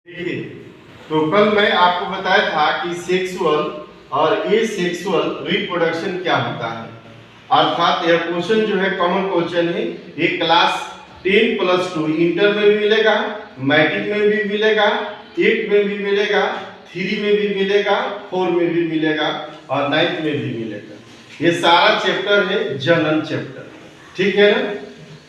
देखिए, तो कल मैं आपको बताया था कि सेक्सुअल और एसेक्सुअल रिप्रोडक्शन क्या होता है। अर्थात यह क्वेश्चन जो है कॉमन क्वेश्चन है। ये क्लास 10+2 इंटर में भी मिलेगा, मैट्रिक में भी मिलेगा, 8 में भी मिलेगा, 3 में भी मिलेगा, 4 में भी मिलेगा और 9th में भी मिलेगा। ये सारा चैप्टर है जनन चैप्टर, ठीक है ना।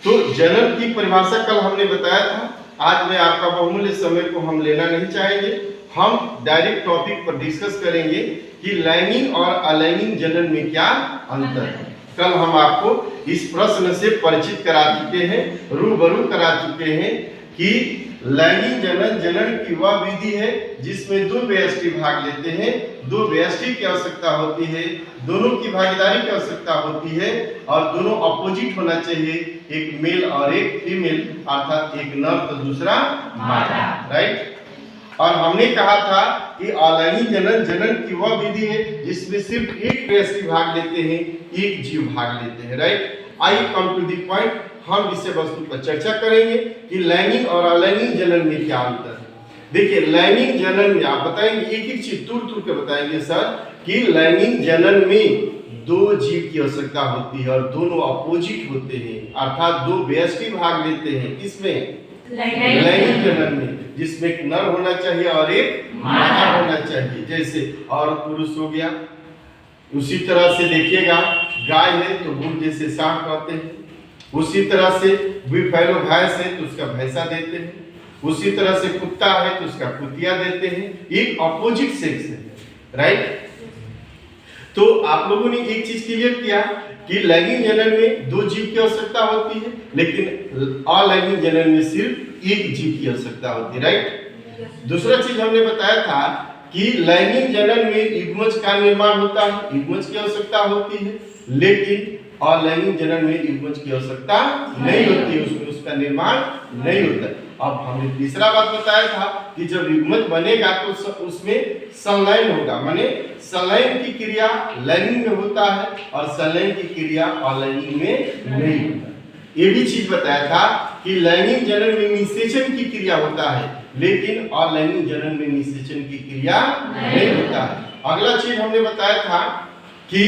तो जनन की परिभाषा कल हमने बताया था। आज में आपका बहुमूल्य समय को हम लेना नहीं चाहेंगे। हम डायरेक्ट टॉपिक पर डिस्कस करेंगे कि लैंगिक और अलैंगिक जनन में क्या अंतर है। कल हम आपको इस प्रश्न से परिचित करा चुके हैं, रूबरू करा चुके हैं कि लैंगिक जनन की वह विधि है जिसमें दो व्यष्टि भाग लेते हैं। दो व्यष्टि की आवश्यकता होती है, दोनों की भागीदारी की आवश्यकता होती है और दोनों अपोजिट होना चाहिए, एक मेल और एक फीमेल, अर्थात एक नर तो दूसरा मादा, राइट। और हमने कहा था कि अलैंगिक जनन की वह विधि है जिसमें सिर्फ एक व्यष्टि भाग लेते हैं, एक जीव भाग लेते हैं, right. I come to the point. हम विषय वस्तु पर चर्चा करेंगे कि लैंगिक और अलैंगिक जनन में क्या अंतर है। देखिए, लैंगिक जनन में आप बताएंगे एक एक चीज तुर तुर के बताएंगे सर कि लैंगिक जनन में दो जीव की आवश्यकता होती है और दोनों अपोजिट होते हैं, अर्थात दो व्यष्टि भाग लेते हैं। किसमें? लैंगिक जनन में, जिसमें एक नर होना चाहिए और एक मादा होना चाहिए। जैसे और पुरुष हो गया, उसी तरह से देखिएगा गाय है तो गुड़ जैसे सांड कहते हैं, उसी तरह से बिफैलो भैंस है तो उसका भैंसा देते हैं, उसी तरह से कुत्ता है तो उसका कुतिया देते हैं। एक अपोजिट सेक्स है, राइट। तो आप लोगों ने एक चीज क्लियर किया कि लैंगिक जनन में दो जीव की आवश्यकता होती है, लेकिन अलैंगिक जनन में सिर्फ एक जीव की आवश्यकता होती है, राइट। दूसरा चीज हमने बताया था कि लैंगिक जनन में युग्मज का निर्माण होता है, युग्मज की आवश्यकता होती है, लेकिन अलैंगिक जनन में युग्मज की आवश्यकता नहीं होती है, उसमें उसका निर्माण नहीं होता। अब हमने तीसरा बात बताया था कि जब युग्मज बनेगा तो उसमें संलयन होगा, माने संलयन की क्रिया लैंगिक में होता है और संलयन की क्रिया अलैंगिक में नहीं होता। ये भी चीज बताया था कि लैंगिक जनन में निषेचन की क्रिया होता है, लेकिन अलैंगिक जनन में निषेचन की क्रिया नहीं होता है। अगला चीज हमने बताया था कि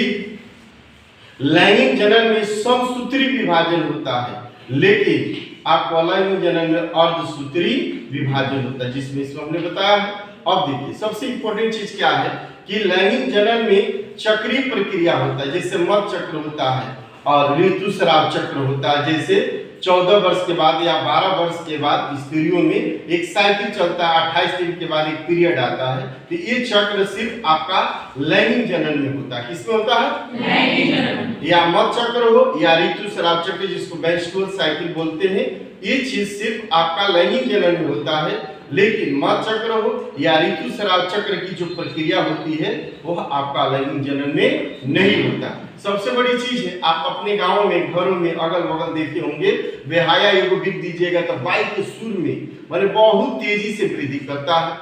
लैंगिक जनन में समसूत्री विभाजन होता है, लेकिन आपको अलैंगिक जनन में अर्धसूत्री विभाजन होता है, जिसमें इसको हमने बताया है। अब देखिए, सबसे इंपॉर्टेंट चीज क्या है कि लैंगिक जनन में चक्रीय प्रक्रिया होता है, जैसे मध चक्र होता है और ऋतुस्राव चक्र होता है। जैसे 14 वर्ष के बाद या 12 वर्ष के बाद स्त्रियों में एक साइकिल चलता है, 28 दिन के बाद एक पीरियड आता है। तो ये चक्र सिर्फ आपका लैंगिक जनन में होता है। किसमें होता है? लैंगिक जनन। या मध चक्र हो या ऋतुस्राव चक्र, जिसको मेंस्ट्रुअल साइकिल बोलते हैं, ये चीज सिर्फ आपका लैंगिक जनन में होता है। लेकिन मध चक्र हो या ऋतुस्राव चक्र की जो प्रक्रिया होती है वह आपका लैंगिक जनन में नहीं होता। सबसे बड़ी चीज है, आप अपने गांव में घरों में अगल बगल देखे होंगे, बेहाया एगो बिक दीजिएगा तो बाई के सुर में माने बहुत तेजी से वृद्धि करता है।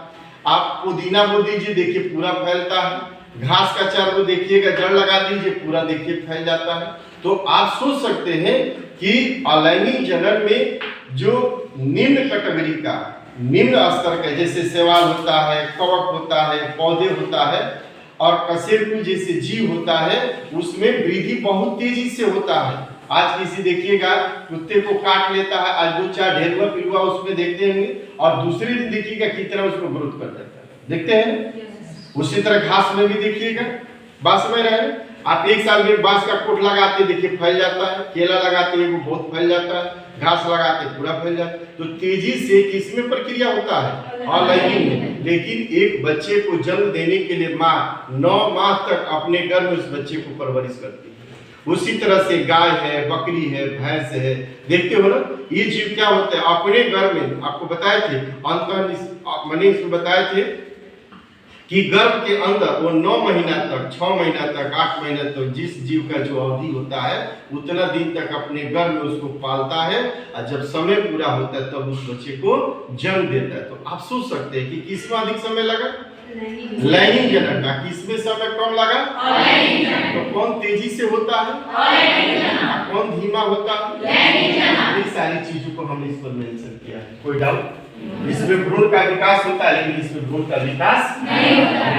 आप पुदीना बो दीजिए, देखिए पूरा फैलता है। घास का चार को देखिएगा, जड़ लगा दीजिए, पूरा देखिए फैल जाता है। तो आप सोच सकते हैं कि अलैंगिक जनन में जो निम्न कैटेगरी का, निम्न स्तर का, जैसे शैवाल होता है, कवक होता है, पौधे होता है और कशेरुकी जैसे जीव होता है, उसमें वृद्धि बहुत तेजी से होता है। आज किसी देखिएगा कुत्ते को काट लेता है, आज 2-4 ढेरुआ पिलुआ उसमें देखते होंगे, और दूसरे दिन देखिएगा कितना उसको ग्रोथ कर देता है, देखते हैं। उसी तरह घास में भी देखिएगा, बांस में रहे आप 1 साल में बांस का कोट लगाते देखिए फैल जाता है, केला लगाते हैं वो बहुत फैल जाता है, घास लगाते पूरा फैल जाता है। तो तेजी से किसमें प्रक्रिया होता है? अलैंगिक में। लेकिन एक बच्चे को जन्म देने के लिए माँ 9 माह तक अपने गर्भ में उस बच्चे को परवरिश करती है। उसी तरह से गाय है, बकरी है, भैंस है, देखते हो ना, ये जीव क्या होते हैं अपने गर्भ में, आपको बताए थे मनीष को बताए थे कि गर्भ के अंदर वो 9 महीना तक, 6 महीना तक, 8 महीना तक, जिस जीव का जो अवधि होता है उतना दिन तक अपने गर्भ में उसको पालता है, और जब समय पूरा होता है तब उस बच्चे को जन्म देता है। तो आप सोच सकते हैं कि किसमें अधिक समय लगा? लैंगिक जनन का। किसमें समय कम लगा? तो कौन तेजी से होता है, कौन धीमा होता है? ये सारी चीजों को हमने इस पर मेंशन किया है। कोई डाउट? इसमें भ्रूण का विकास होता है, लेकिन इसमें भ्रूण का विकास नहीं होता है।